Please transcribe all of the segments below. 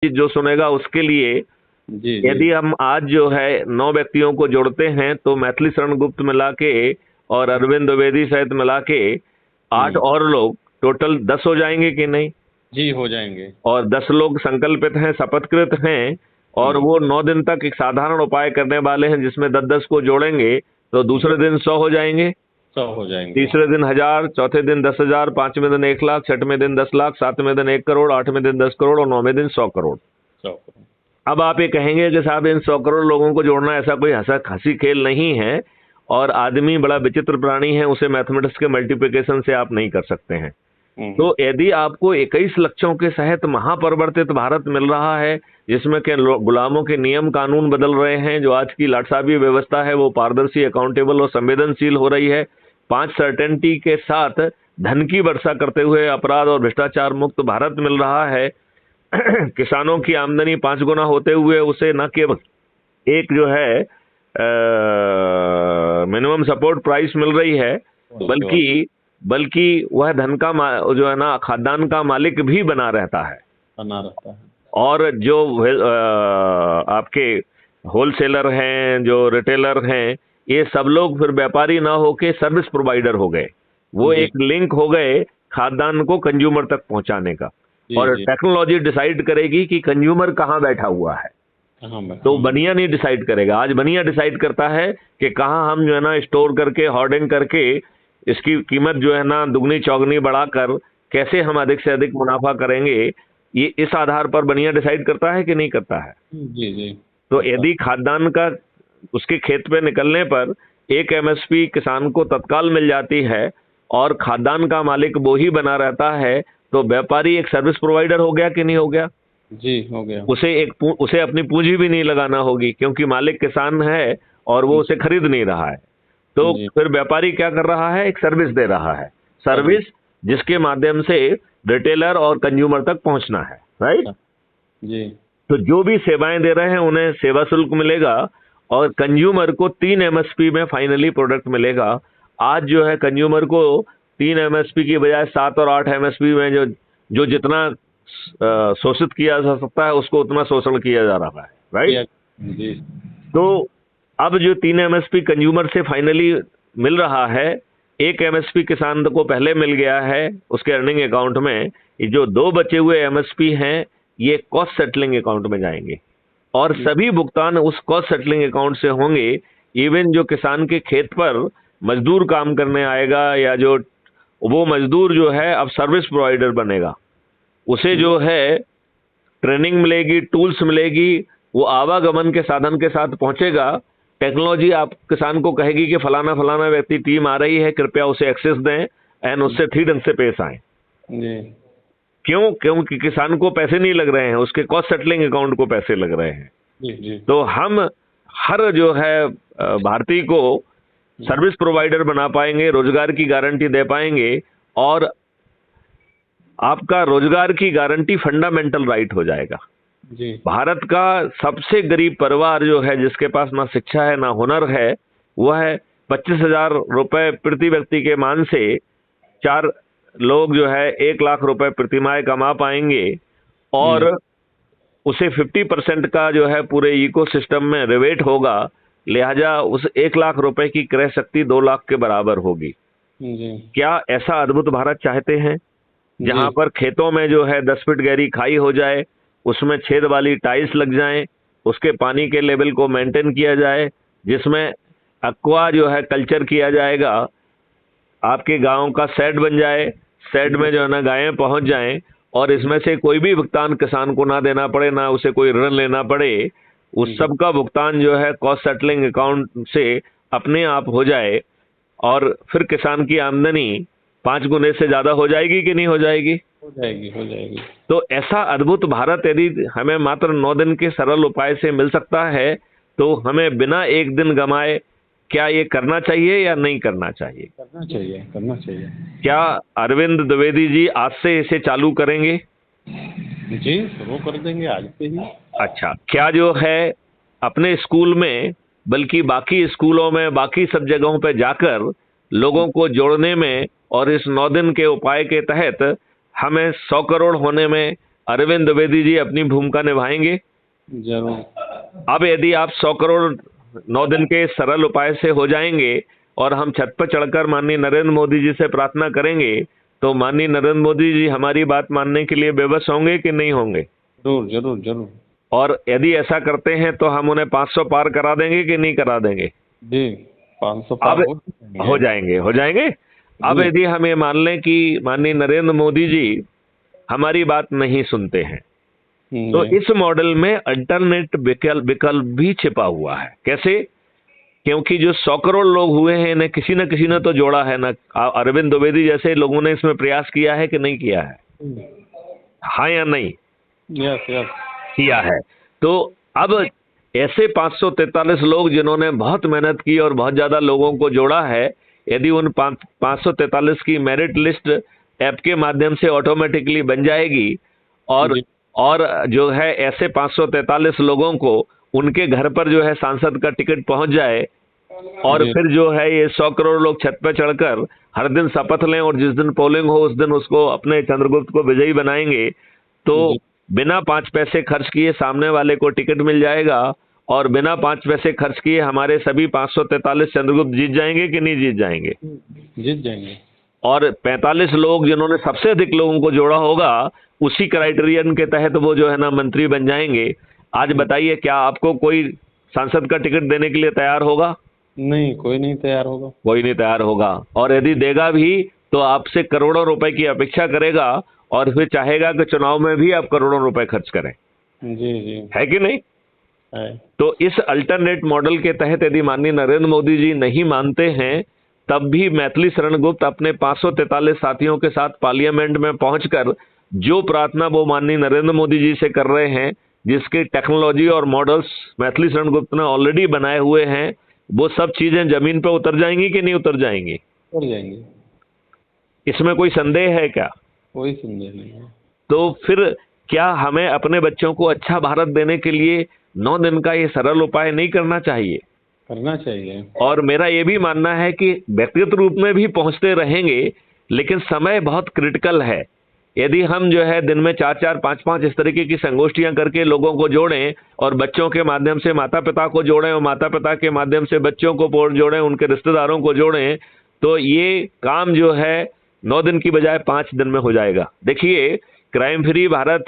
जो सुनेगा उसके लिए, जी जी। यदि हम आज जो है 9 व्यक्तियों को जोड़ते हैं तो मैथिली शरण गुप्त मिला के और अरविंद द्विवेदी सहित मिला के 8 और लोग टोटल 10 हो जाएंगे कि नहीं? जी हो जाएंगे। और 10 लोग संकल्पित हैं, शपथकृत हैं, और वो 9 दिन तक एक साधारण उपाय करने वाले हैं जिसमें 10-10 को जोड़ेंगे तो दूसरे दिन 100 हो जाएंगे, 100 हो जाएंगे। तीसरे दिन 1000, चौथे दिन 10,000, पांचवें दिन 1 लाख, छठवें दिन 10 लाख, सातवें दिन 1 करोड़, आठवें दिन 10 करोड़ और नौवें दिन 100 करोड़। 100 करोड़। अब आप ये कहेंगे कि साहब इन 100 करोड़ लोगों को जोड़ना ऐसा कोई हंसी खेल नहीं है, और आदमी बड़ा विचित्र प्राणी है, उसे मैथमेटिक्स के मल्टीप्लिकेशन से आप नहीं कर सकते हैं। तो यदि आपको 21 लक्ष्यों के सहित महापरिवर्तित भारत मिल रहा है जिसमें के गुलामों के नियम कानून बदल रहे हैं, जो आज की लाटसाबी व्यवस्था है वो पारदर्शी, अकाउंटेबल और संवेदनशील हो रही है, 5 सर्टेनिटी के साथ धन की वर्षा करते हुए अपराध और भ्रष्टाचार मुक्त भारत मिल रहा है, किसानों की आमदनी 5 गुना होते हुए उसे न केवल एक जो है मिनिमम सपोर्ट प्राइस मिल रही है, बल्कि वह धन का जो है ना खाद्यान्न का मालिक भी बना रहता है। और जो आपके होलसेलर हैं, जो रिटेलर हैं, ये सब लोग फिर व्यापारी ना होके सर्विस प्रोवाइडर हो गए, वो एक लिंक हो गए खाद्यान्न को कंज्यूमर तक पहुंचाने का। और टेक्नोलॉजी डिसाइड करेगी कि कंज्यूमर कहाँ बैठा हुआ है, तो बनिया नहीं डिसाइड करेगा। आज बनिया डिसाइड करता है कि कहाँ हम जो है ना स्टोर करके होर्डिंग करके इसकी कीमत जो है ना दुगनी चौगनी बढ़ाकर कैसे हम अधिक से अधिक मुनाफा करेंगे, ये इस आधार पर बनिया डिसाइड करता है कि नहीं करता है? जी जी। तो यदि खाद्यान्न का उसके खेत पे निकलने पर एक एमएसपी किसान को तत्काल मिल जाती है और खाद्यान्न का मालिक वो ही बना रहता है, तो व्यापारी एक सर्विस प्रोवाइडर हो गया कि नहीं हो गया? जी हो गया। उसे अपनी पूंजी भी नहीं लगाना होगी क्योंकि मालिक किसान है और वो उसे खरीद नहीं रहा है। तो फिर व्यापारी क्या कर रहा है? एक सर्विस दे रहा है, सर्विस जिसके माध्यम से रिटेलर और कंज्यूमर तक पहुंचना है, राइट जी। तो जो भी सेवाएं दे रहे हैं उन्हें सेवा शुल्क मिलेगा और कंज्यूमर को 3 एमएसपी में फाइनली प्रोडक्ट मिलेगा। आज जो है कंज्यूमर को 3 एमएसपी की बजाय 7 और 8 एमएसपी में जो जितना शोषित किया जा सकता है उसको उतना शोषण किया जा रहा है, राइट जी। तो अब जो 3 एमएसपी कंज्यूमर से फाइनली मिल रहा है, 1 एमएसपी किसान को पहले मिल गया है उसके अर्निंग अकाउंट में, ये जो 2 बचे हुए एमएसपी हैं ये कॉस्ट सेटलिंग अकाउंट में जाएंगे और सभी भुगतान उस कॉस्ट सेटलिंग अकाउंट से होंगे। इवन जो किसान के खेत पर मजदूर काम करने आएगा या जो वो मजदूर जो है अब सर्विस प्रोवाइडर बनेगा, उसे जो है ट्रेनिंग मिलेगी, टूल्स मिलेगी, वो आवागमन के साधन के साथ पहुंचेगा। टेक्नोलॉजी आप किसान को कहेगी कि फलाना फलाना व्यक्ति टीम आ रही है, कृपया उसे एक्सेस दें एंड उससे ठीक ढंग से पेश आए। क्यों? क्योंकि किसान को पैसे नहीं लग रहे हैं, उसके कॉस्ट सेटलिंग अकाउंट को पैसे लग रहे हैं। तो हम हर जो है भारतीय को सर्विस प्रोवाइडर बना पाएंगे, रोजगार की गारंटी दे पाएंगे और आपका रोजगार की गारंटी फंडामेंटल राइट हो जाएगा। जी। भारत का सबसे गरीब परिवार जो है जिसके पास ना शिक्षा है ना हुनर है, वह है 25,000 रुपए प्रति व्यक्ति के मान से 4 लोग जो है 1 लाख रुपए प्रतिमाह कमा पाएंगे और उसे 50% का जो है पूरे इकोसिस्टम में रिवेट होगा, लिहाजा उस 1 लाख रुपए की क्रय शक्ति 2 लाख के बराबर होगी। क्या ऐसा अद्भुत भारत चाहते हैं जहां पर खेतों में जो है 10 फीट गहरी खाई हो जाए, उसमें छेद वाली टाइल्स लग जाएं, उसके पानी के लेवल को मेंटेन किया जाए, जिसमें एक्वा जो है कल्चर किया जाएगा, आपके गांव का शेड बन जाए, शेड में जो है ना गायें पहुंच जाएं और इसमें से कोई भी भुगतान किसान को ना देना पड़े, ना उसे कोई ऋण लेना पड़े, उस सब का भुगतान जो है कॉस्ट सेटलिंग अकाउंट से अपने आप हो जाए और फिर किसान की आमदनी 5 गुने से ज्यादा हो जाएगी कि नहीं हो जाएगी? हो जाएगी, हो जाएगी। तो ऐसा अद्भुत भारत यदि हमें मात्र 9 दिन के सरल उपाय से मिल सकता है तो हमें बिना एक दिन गमाए क्या ये करना चाहिए या नहीं करना चाहिए? करना चाहिए, करना चाहिए। क्या अरविंद द्विवेदी जी आज से इसे चालू करेंगे? जी शुरू कर देंगे आज से ही। अच्छा, क्या जो है अपने स्कूल में बल्कि बाकी स्कूलों में, बाकी सब जगहों पे जाकर लोगों को जोड़ने में और इस 9 दिन के उपाय के तहत हमें 100 करोड़ होने में अरविंद द्विवेदी जी अपनी भूमिका निभाएंगे। जरूर। अब यदि आप 100 करोड़ 9 दिन के सरल उपाय से हो जाएंगे और हम छत पर चढ़कर माननीय नरेंद्र मोदी जी से प्रार्थना करेंगे, तो माननीय नरेंद्र मोदी जी हमारी बात मानने के लिए बेबस होंगे कि नहीं होंगे? जरूर जरूर जरूर। और यदि ऐसा करते हैं तो हम उन्हें 500 पार करा देंगे कि नहीं करा देंगे? जी 500 पार हो जाएंगे, हो जाएंगे। अब यदि हम ये मान लें कि माननीय नरेंद्र मोदी जी हमारी बात नहीं सुनते हैं, तो इस मॉडल में अल्टरनेट विकल्प भी छिपा हुआ है। कैसे? क्योंकि जो 100 करोड़ लोग हुए हैं, इन्हें किसी न किसी ने तो जोड़ा है ना। अरविंद द्विवेदी जैसे लोगों ने इसमें प्रयास किया है कि नहीं किया है? हाँ या नहीं? यस यस किया है। तो अब ऐसे 543 लोग जिन्होंने बहुत मेहनत की और बहुत ज्यादा लोगों को जोड़ा है, यदि उन 543 की मेरिट लिस्ट ऐप के माध्यम से ऑटोमेटिकली बन जाएगी और जो है ऐसे 543 लोगों को उनके घर पर जो है सांसद का टिकट पहुंच जाए, और फिर जो है ये 100 करोड़ लोग छत पर चढ़कर हर दिन शपथ लें और जिस दिन पोलिंग हो उस दिन उसको अपने चंद्रगुप्त को विजयी बनाएंगे, तो बिना 5 पैसे खर्च किए सामने वाले को टिकट मिल जाएगा और बिना 5 पैसे खर्च किए हमारे सभी 543 चंद्रगुप्त जीत जाएंगे कि नहीं जीत जाएंगे? जीत जाएंगे। और 45 लोग जिन्होंने सबसे अधिक लोगों को जोड़ा होगा, उसी क्राइटेरियन के तहत वो जो है ना मंत्री बन जाएंगे। आज बताइए, क्या आपको कोई सांसद का टिकट देने के लिए तैयार होगा? नहीं, कोई नहीं तैयार होगा। कोई नहीं तैयार होगा। और यदि देगा भी तो आपसे करोड़ों रुपए की अपेक्षा करेगा और फिर चाहेगा कि चुनाव में भी आप करोड़ों रुपए खर्च करें। जी जी। है कि नहीं? है। तो इस अल्टरनेट मॉडल के तहत यदि माननीय नरेंद्र मोदी जी नहीं मानते हैं, तब भी मैथिली शरण गुप्त अपने 543 साथियों के साथ पार्लियामेंट में पहुंचकर जो प्रार्थना वो माननीय नरेंद्र मोदी जी से कर रहे हैं, जिसके टेक्नोलॉजी और मॉडल्स मैथिली शरण गुप्त ने ऑलरेडी बनाए हुए हैं, वो सब चीजें जमीन पर उतर जाएंगी कि नहीं उतर जाएंगी? उतर जाएंगी। इसमें कोई संदेह है क्या? कोई संदेह नहीं है। तो फिर क्या हमें अपने बच्चों को अच्छा भारत देने के लिए 9 दिन का ये सरल उपाय नहीं करना चाहिए? करना चाहिए। और मेरा ये भी मानना है कि व्यक्तिगत रूप में भी पहुंचते रहेंगे, लेकिन समय बहुत क्रिटिकल है। यदि हम जो है दिन में 4-4, 5-5 इस तरीके की संगोष्ठियां करके लोगों को जोड़ें और बच्चों के माध्यम से माता पिता को जोड़ें और माता पिता के माध्यम से बच्चों को जोड़ें, उनके रिश्तेदारों को जोड़ें, तो ये काम जो है 9 दिन की बजाय 5 दिन में हो जाएगा। देखिए, क्राइम फ्री भारत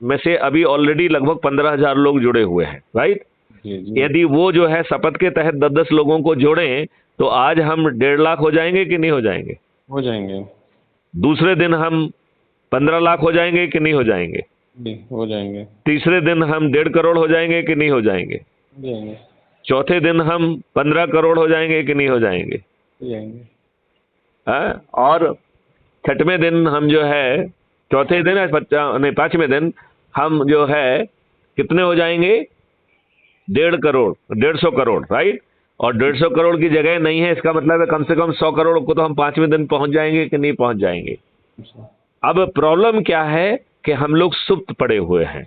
में से अभी ऑलरेडी लगभग 15,000 लोग जुड़े हुए हैं, राइट? यदि वो जो है शपथ के तहत 10-10 लोगों को जोड़ें, तो आज हम 1.5 लाख हो जाएंगे कि नहीं हो जाएंगे? हो जाएंगे। दूसरे दिन हम 15 लाख हो जाएंगे कि नहीं हो जाएंगे? हो जाएंगे। तीसरे दिन हम 1.5 करोड़ हो जाएंगे कि नहीं हो जाएंगे? हो जाएंगे। चौथे दिन हम 15 करोड़ हो जाएंगे कि नहीं हो जाएंगे? हो जाएंगे। और छठवें दिन हम जो है, चौथे दिन नहीं 5वें दिन हम जो है कितने हो जाएंगे? 1.5 करोड़, 150 करोड़, राइट? और 150 करोड़ की जगह नहीं है, इसका मतलब है कम से कम 100 करोड़ को तो हम 5वें दिन पहुंच जाएंगे कि नहीं पहुंच जाएंगे? अब प्रॉब्लम क्या है कि हम लोग सुप्त पड़े हुए हैं।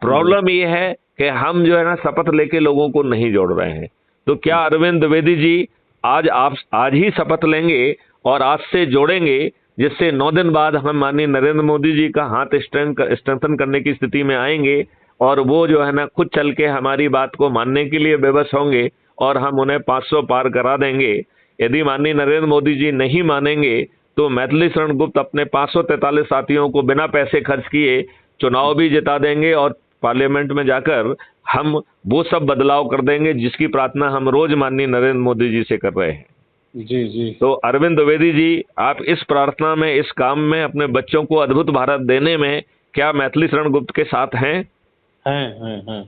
प्रॉब्लम ये है कि हम जो है ना शपथ लेके लोगों को नहीं जोड़ रहे हैं। तो क्या अरविंद द्विवेदी जी आज ही शपथ लेंगे और आज से जोड़ेंगे, जिससे 9 दिन बाद हम माननीय नरेंद्र मोदी जी का हाथ स्ट्रेंथन करने की स्थिति में आएंगे और वो जो है ना खुद चल के हमारी बात को मानने के लिए बेबस होंगे और हम उन्हें 500 पार करा देंगे। यदि माननीय नरेंद्र मोदी जी नहीं मानेंगे, तो मैथिली शरण गुप्त अपने 543 साथियों को बिना पैसे खर्च किए चुनाव भी जिता देंगे और पार्लियामेंट में जाकर हम वो सब बदलाव कर देंगे जिसकी प्रार्थना हम रोज माननीय नरेंद्र मोदी जी से कर रहे हैं। जी जी। तो अरविंद द्विवेदी जी, आप इस प्रार्थना में, इस काम में, अपने बच्चों को अद्भुत भारत देने में क्या मैथिली शरण गुप्त के साथ हैं? हैं।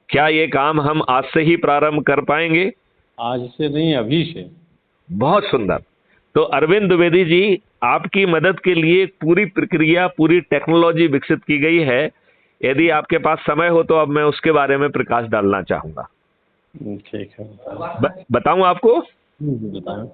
क्या ये काम हम आज से ही प्रारंभ कर पाएंगे? आज से नहीं, अभी से। बहुत सुंदर। तो अरविंद द्विवेदी जी, आपकी मदद के लिए पूरी प्रक्रिया, पूरी टेक्नोलॉजी विकसित की गई है। यदि आपके पास समय हो तो अब मैं उसके बारे में प्रकाश डालना चाहूंगा। ठीक है। बताऊं आपको? बताएं।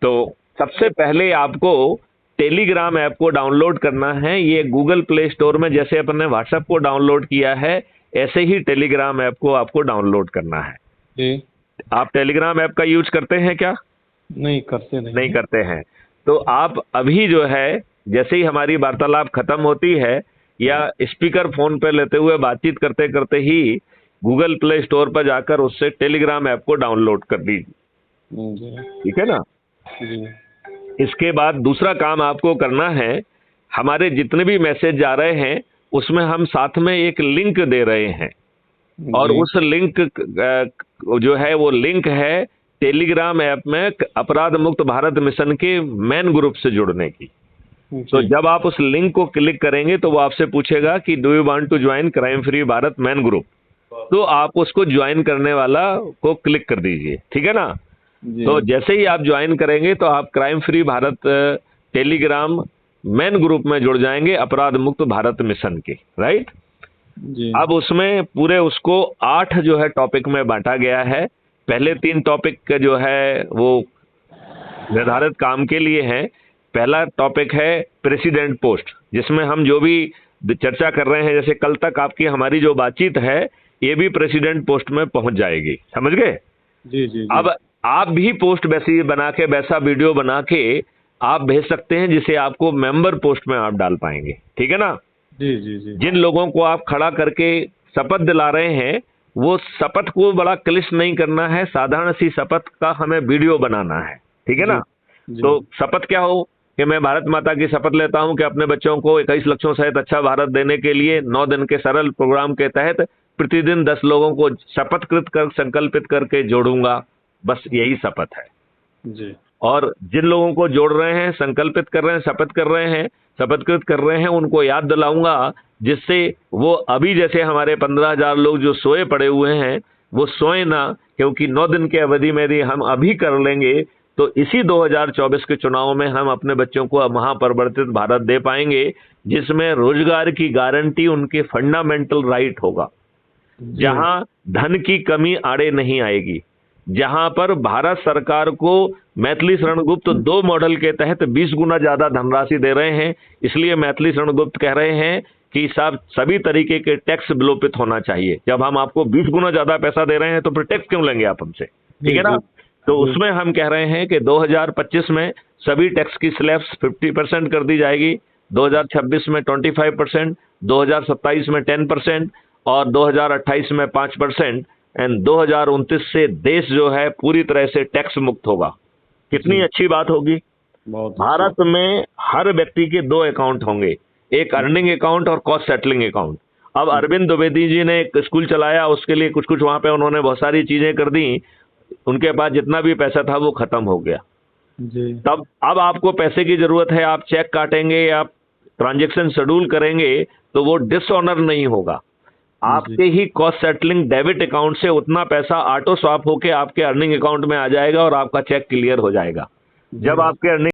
तो सबसे पहले आपको टेलीग्राम ऐप को डाउनलोड करना है। ये गूगल प्ले स्टोर में जैसे अपन ने व्हाट्सएप को डाउनलोड किया है, ऐसे ही टेलीग्राम ऐप को आपको डाउनलोड करना है। जी। आप टेलीग्राम ऐप का यूज करते हैं क्या? नहीं करते। नहीं करते हैं। तो आप अभी जो है, जैसे ही हमारी वार्तालाप खत्म होती है, या स्पीकर फोन पे लेते हुए बातचीत करते करते ही गूगल प्ले स्टोर पर जाकर उससे टेलीग्राम ऐप को डाउनलोड कर दीजिए। ठीक है ना। जी। इसके बाद दूसरा काम आपको करना है, हमारे जितने भी मैसेज जा रहे हैं उसमें हम साथ में एक लिंक दे रहे हैं, और उस लिंक जो है वो लिंक है टेलीग्राम ऐप में अपराध मुक्त भारत मिशन के मेन ग्रुप से जुड़ने की। तो जब आप उस लिंक को क्लिक करेंगे तो वो आपसे पूछेगा कि do you want to join crime free Bharat मेन ग्रुप, तो आप उसको ज्वाइन करने वाला को क्लिक कर दीजिए। ठीक है ना। तो जैसे ही आप ज्वाइन करेंगे तो आप crime free Bharat Telegram main group में जुड़ जाएंगे अपराध मुक्त भारत मिशन के। राइट जी। अब उसमें पूरे उसको 8 जो है टॉपिक में बांटा गया है। पहले 3 टॉपिक जो है वो निर्धारित काम के लिए हैं। पहला टॉपिक है प्रेसिडेंट पोस्ट, जिसमें हम जो भी चर्चा कर रहे हैं, जैसे कल तक आपकी हमारी जो बातचीत है ये भी प्रेसिडेंट पोस्ट में पहुंच जाएगी। समझ गए? जी। अब आप भी पोस्ट वैसी बना के, वैसा वीडियो बना के आप भेज सकते हैं जिसे आपको मेंबर पोस्ट में आप डाल पाएंगे। ठीक है ना। जी। जिन लोगों को आप खड़ा करके शपथ दिला रहे हैं, वो शपथ को बड़ा क्लिष्ट नहीं करना है, साधारण सी शपथ का हमें वीडियो बनाना है। ठीक है ना। तो शपथ क्या हो कि मैं भारत माता की शपथ लेता हूं कि अपने बच्चों को 21 लक्षों सहित अच्छा भारत देने के लिए 9 दिन के सरल प्रोग्राम के तहत प्रतिदिन 10 लोगों को शपथकृत कर संकल्पित करके जोड़ूंगा। बस यही शपथ है जी। और जिन लोगों को जोड़ रहे हैं, संकल्पित कर रहे हैं, शपथ कर रहे हैं, शपथकृत कर रहे हैं, उनको याद दिलाऊंगा, जिससे वो अभी जैसे हमारे 15,000 लोग जो सोए पड़े हुए हैं वो सोए ना, क्योंकि 9 दिन की अवधि में यदि हम अभी कर लेंगे तो इसी 2024 के चुनाव में हम अपने बच्चों को महापरिवर्तित भारत दे पाएंगे, जिसमें रोजगार की गारंटी उनके फंडामेंटल राइट होगा, जहां धन की कमी आड़े नहीं आएगी, जहां पर भारत सरकार को मैथिली शरण गुप्त 2 मॉडल के तहत 20 गुना ज्यादा धनराशि दे रहे हैं। इसलिए मैथिली शरण गुप्त कह रहे हैं कि साहब सभी तरीके के टैक्स विलोपित होना चाहिए। जब हम आपको 20 गुना ज्यादा पैसा दे रहे हैं तो फिर टैक्स क्यों लेंगे आप हमसे? ठीक है ना। तो उसमें हम कह रहे हैं कि 2025 में सभी टैक्स की स्लैब्स 50% कर दी जाएगी, 2026 में 25%, 2027 में 10% और 2028 में 5%, एंड 2029 से देश जो है पूरी तरह से टैक्स मुक्त होगा। कितनी अच्छी बात होगी। भारत में हर व्यक्ति के 2 अकाउंट होंगे, एक अर्निंग अकाउंट और कॉस्ट सेटलिंग अकाउंट। अब अरविंद द्विवेदी जी ने एक स्कूल चलाया, उसके लिए कुछ वहां पे उन्होंने बहुत सारी चीजें कर दी, उनके पास जितना भी पैसा था वो खत्म हो गया जी। तब अब आपको पैसे की जरूरत है, आप चेक काटेंगे या ट्रांजेक्शन शेड्यूल करेंगे तो वो डिसऑनर नहीं होगा। आपके ही कॉस्ट सेटलिंग डेबिट अकाउंट से उतना पैसा ऑटो स्वैप होके आपके अर्निंग अकाउंट में आ जाएगा और आपका चेक क्लियर हो जाएगा। जब आपके अर्निंग